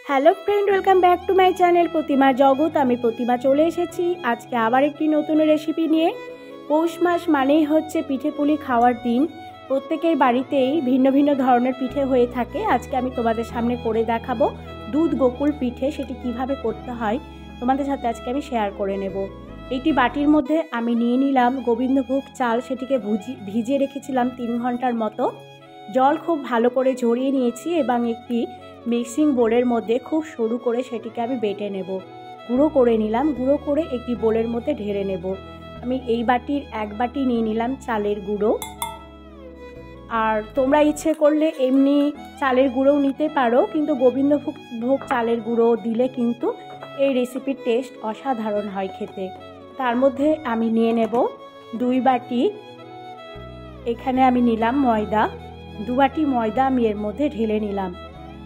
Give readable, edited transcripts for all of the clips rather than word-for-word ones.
Hello friend, welcome back to my channel Pratima Jagat. আমি প্রতিমা চলে এসেছি আজকে আবার একটি নতুন রেসিপি নিয়ে। পৌষ মাস মানেই হচ্ছে পিঠে পুলি খাওয়ার দিন। প্রত্যেকের বাড়িতেই ভিন্ন ভিন্ন ধরনের পিঠে হয়ে থাকে। আজকে আমি তোমাদের সামনে করে দেখাবো দুধ গোকুল পিঠে। সেটি কিভাবে করতে হয় তোমাদের সাথে আজকে আমি শেয়ার করে নেব। এইটি বাটির মধ্যে আমি নিয়ে নিলাম গোবিন্দভোগ চাল, সেটিকে ভিজিয়ে রেখেছিলাম 3 ঘন্টার মতো। জল খুব ভালো করে ঝরিয়ে নিয়েছি এবং একটি মিক্সিং বোলের মধ্যে খুব সরু করে সেটিকে আমি বেটে নেব। গুঁড়ো করে নিলাম, গুঁড়ো করে একটি বোলের মধ্যে ঢেলে নেব। আমি এই বাটির 1 বাটি নিয়ে নিলাম চালের গুঁড়ো। আর তোমরা ইচ্ছে করলে এমনি চালের গুঁড়োও নিতে পারো, কিন্তু গোবিন্দভোগ চালের গুঁড়ো দিলে কিন্তু এই রেসিপির টেস্ট অসাধারণ হয় খেতে। তার মধ্যে আমি নিয়ে নেব 2 বাটি, এখানে আমি নিলাম ময়দা। 2 বাটি ময়দা আমি এর মধ্যে ঢেলে নিলাম।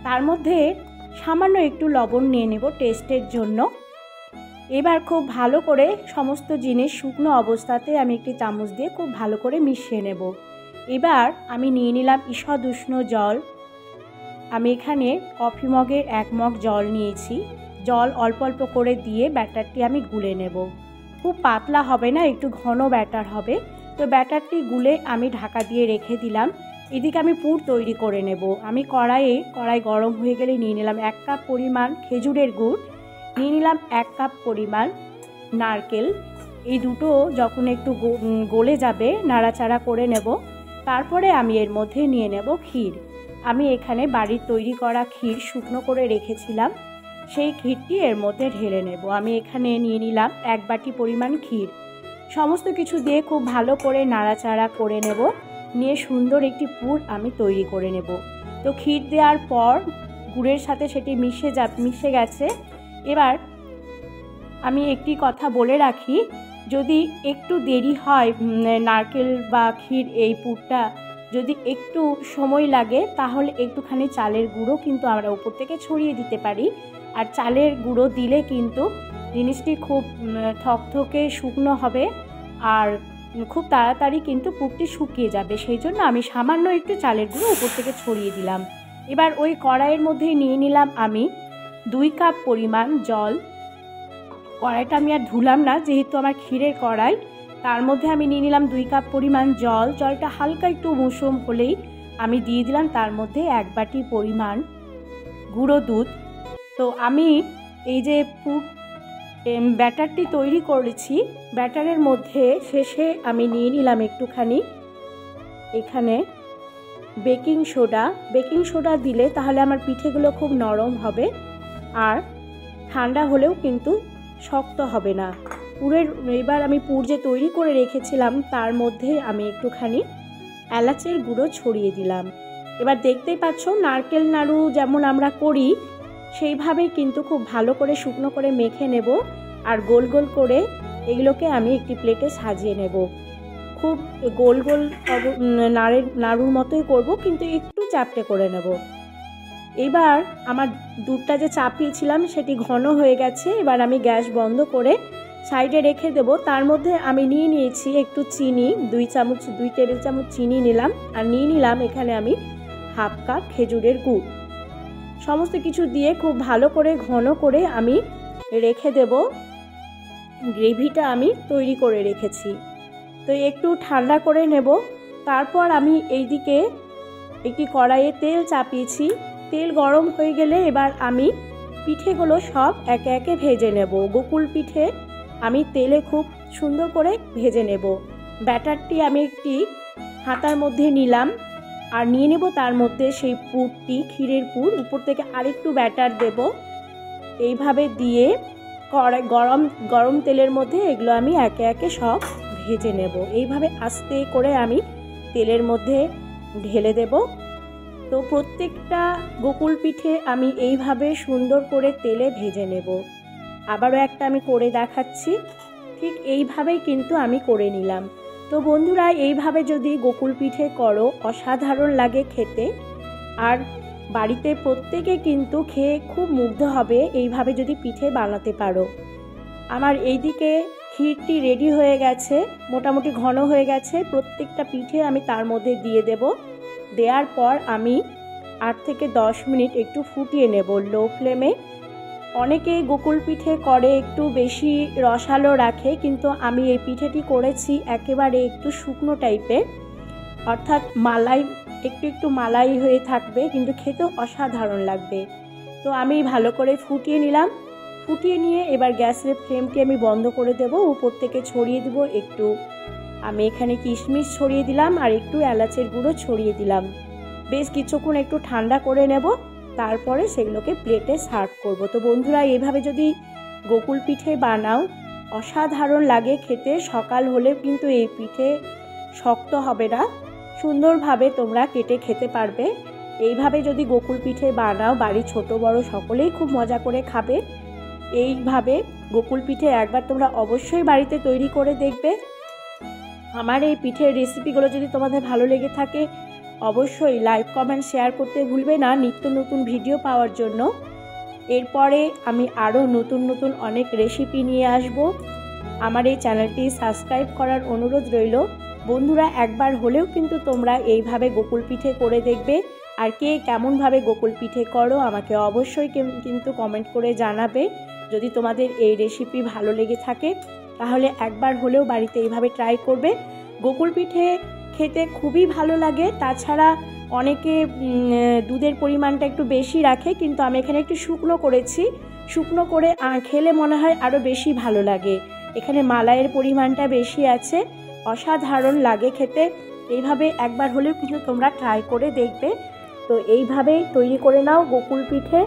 তার মধ্যে সামান্য একটু লবণ নিয়ে নেব টেস্টের জন্য। এবার খুব ভালো করে সমস্ত জিনিস শুকনো অবস্থাতে আমি একটি চামচ দিয়ে খুব ভালো করে মিশিয়ে নেব। এবার আমি নিয়ে নিলাম ঈষৎ উষ্ণ জল। আমি এখানে কফি মগের 1 মগ জল নিয়েছি। জল অল্প অল্প করে দিয়ে ব্যাটারটি আমি গুলে নেব। খুব পাতলা হবে না, একটু ঘন ব্যাটার হবে। তো ব্যাটারটি গুলে আমি ঢাকা দিয়ে রেখে দিলাম। এদিকে আমি পুর তৈরি করে নেব। আমি কড়াই গরম হয়ে গেলে নিয়ে নিলাম 1 কাপ পরিমাণ খেজুরের গুড়, নিয়ে নিলাম 1 কাপ পরিমাণ নারকেল। এই দুটো যখন একটু গলে যাবে নাড়াচাড়া করে নেব। তারপরে আমি এর মধ্যে নিয়ে নেব ক্ষীর। আমি এখানে বাড়ির তৈরি করা ক্ষীর শুকনো করে রেখেছিলাম, সেই ক্ষীরটি এর মধ্যে ঢেলে নেব। আমি এখানে নিয়ে নিলাম 1 বাটি পরিমাণ ক্ষীর। সমস্ত কিছু দিয়ে খুব ভালো করে নাড়াচাড়া করে নেব, নিয়ে সুন্দর একটি পুর আমি তৈরি করে নেব। তো ক্ষীর দেওয়ার পর গুড়ের সাথে সেটি মিশে গেছে। এবার আমি একটি কথা বলে রাখি, যদি একটু দেরি হয় নারকেল বা ক্ষীর এই পুরটা যদি একটু সময় লাগে, তাহলে একটুখানি চালের গুঁড়ো কিন্তু আমরা উপর থেকে ছড়িয়ে দিতে পারি। আর চালের গুঁড়ো দিলে কিন্তু জিনিসটি খুব থকথকে শুকনো হবে আর খুব তাড়াতাড়ি কিন্তু পুরটি শুকিয়ে যাবে। সেই জন্য আমি সামান্য একটু চালের গুঁড়ো উপর থেকে ছড়িয়ে দিলাম। এবার ওই কড়াইয়ের মধ্যে নিয়ে নিলাম আমি 2 কাপ পরিমাণ জল। কড়াইটা আমি আর ধুলাম না, যেহেতু আমার ক্ষীরের কড়াই। তার মধ্যে আমি নিয়ে নিলাম 2 কাপ পরিমাণ জল। জলটা হালকা একটু উষুম হলেই আমি দিয়ে দিলাম তার মধ্যে 1 বাটি পরিমাণ গুঁড়ো দুধ। তো আমি এই যে ব্যাটারটি তৈরি করেছি, ব্যাটারের মধ্যে শেষে আমি নিয়ে নিলাম একটুখানি এখানে বেকিং সোডা দিলে তাহলে আমার পিঠেগুলো খুব নরম হবে আর ঠান্ডা হলেও কিন্তু শক্ত হবে না এবার আমি পুর যে তৈরি করে রেখেছিলাম তার মধ্যে আমি একটুখানি এলাচের গুঁড়ো ছড়িয়ে দিলাম। এবার দেখতেই পাচ্ছ নারকেল নাড়ু যেমন আমরা করি সেইভাবেই কিন্তু খুব ভালো করে শুকনো করে মেখে নেব। আর গোল গোল করে এগুলোকে আমি একটি প্লেটে সাজিয়ে নেব। খুব গোল গোল নাড়ুর মতোই করব, কিন্তু একটু চাপটে করে নেব। এবার আমার দুধটা যে চাপিয়েছিলাম সেটি ঘন হয়ে গেছে। এবার আমি গ্যাস বন্ধ করে সাইডে রেখে দেব। তার মধ্যে আমি নিয়েছি একটু চিনি, 2 টেবিল চামচ চিনি নিলাম। আর নিয়ে নিলাম এখানে আমি 1/2 কাপ খেজুরের গুড়। সমস্ত কিছু দিয়ে খুব ভালো করে ঘন করে আমি রেখে দেব। গ্রেভিটা আমি তৈরি করে রেখেছি, তো একটু ঠান্ডা করে নেব। তারপর আমি এইদিকে একটি কড়াইয়ে তেল চাপিয়েছি। তেল গরম হয়ে গেলে এবার আমি পিঠেগুলো সব একে একে ভেজে নেব। গোকুল পিঠে আমি তেলে খুব সুন্দর করে ভেজে নেব। ব্যাটারটি আমি একটি হাতার মধ্যে নিলাম আর নিয়ে নেব তার মধ্যে সেই পুরটি, ক্ষীরের পুর। উপর থেকে আরেকটু ব্যাটার দেব। এইভাবে দিয়ে গরম তেলের মধ্যে এগুলো আমি একে একে সব ভেজে নেব। এইভাবে আস্তে করে আমি তেলের মধ্যে ঢেলে দেব। তো প্রত্যেকটা গোকুল পিঠে আমি এইভাবে সুন্দর করে তেলে ভেজে নেব। আবারও একটা আমি করে দেখাচ্ছি। ঠিক এইভাবেই কিন্তু আমি করে নিলাম। তো বন্ধুরা, এইভাবে যদি গোকুল পিঠে করো অসাধারণ লাগে খেতে। আর বাড়িতে প্রত্যেকে কিন্তু খেয়ে খুব মুগ্ধ হবে এইভাবে যদি পিঠে বানাতে পারো। আমার এইদিকে ক্ষীরটি রেডি হয়ে গেছে, মোটামুটি ঘন হয়ে গেছে। প্রত্যেকটা পিঠে আমি তার মধ্যে দিয়ে দেব। দেওয়ার পর আমি 8 থেকে 10 মিনিট একটু ফুটিয়ে নেব লো ফ্লেমে। অনেকে গোকুল পিঠে করে একটু বেশি রসালো রাখে, কিন্তু আমি এই পিঠেটি করেছি একেবারে একটু শুকনো টাইপের, অর্থাৎ মালাই একটু মালাই হয়ে থাকবে, কিন্তু খেতেও অসাধারণ লাগবে। তো আমি ভালো করে ফুটিয়ে নিলাম। ফুটিয়ে নিয়ে এবার গ্যাসের ফ্লেমটি আমি বন্ধ করে দেব। উপর থেকে ছড়িয়ে দেব একটু, আমি এখানে কিশমিশ ছড়িয়ে দিলাম আর একটু এলাচের গুঁড়ো ছড়িয়ে দিলাম। বেশ কিছুক্ষণ একটু ঠান্ডা করে নেব, তারপরে সেগুলোকে প্লেটে সার্ভ করব। তো বন্ধুরা, এভাবে যদি গোকুল পিঠে বানাও অসাধারণ লাগে খেতে। সকাল হলে কিন্তু এই পিঠে শক্ত হবে না, সুন্দরভাবে তোমরা কেটে খেতে পারবে। এইভাবে যদি গোকুল পিঠে বানাও, বাড়ির ছোট বড় সকলেই খুব মজা করে খাবে। এইভাবে গোকুল পিঠে একবার তোমরা অবশ্যই বাড়িতে তৈরি করে দেখবে। আমার এই পিঠের রেসিপিগুলো যদি তোমাদের ভালো লেগে থাকে অবশ্যই লাইক কমেন্ট শেয়ার করতে ভুলবে না নিত্য নতুন ভিডিও পাওয়ার জন্য। এরপরে আমি আরও নতুন নতুন অনেক রেসিপি নিয়ে আসব। আমার এই চ্যানেলটি সাবস্ক্রাইব করার অনুরোধ রইল। বন্ধুরা, একবার হলেও কিন্তু তোমরা এইভাবে গোকুল পিঠে করে দেখবে। আর কে কেমনভাবে গোকুল পিঠে করো আমাকে অবশ্যই কিন্তু কমেন্ট করে জানাবে। যদি তোমাদের এই রেসিপি ভালো লেগে থাকে তাহলে একবার হলেও বাড়িতে এইভাবে ট্রাই করবে। গোকুল পিঠে খেতে খুবই ভালো লাগে। তাছাড়া অনেকে দুধের পরিমাণটা একটু বেশি রাখে, কিন্তু আমি এখানে একটু শুকনো করেছি। শুকনো করে খেলে মনে হয় আরও বেশি ভালো লাগে। এখানে মালাইয়ের পরিমাণটা বেশি আছে, অসাধারণ লাগে খেতে। এইভাবে একবার হলেও কিন্তু তোমরা ট্রাই করে দেখবে। তো এইভাবেই তৈরি করে নাও গোকুল পিঠে।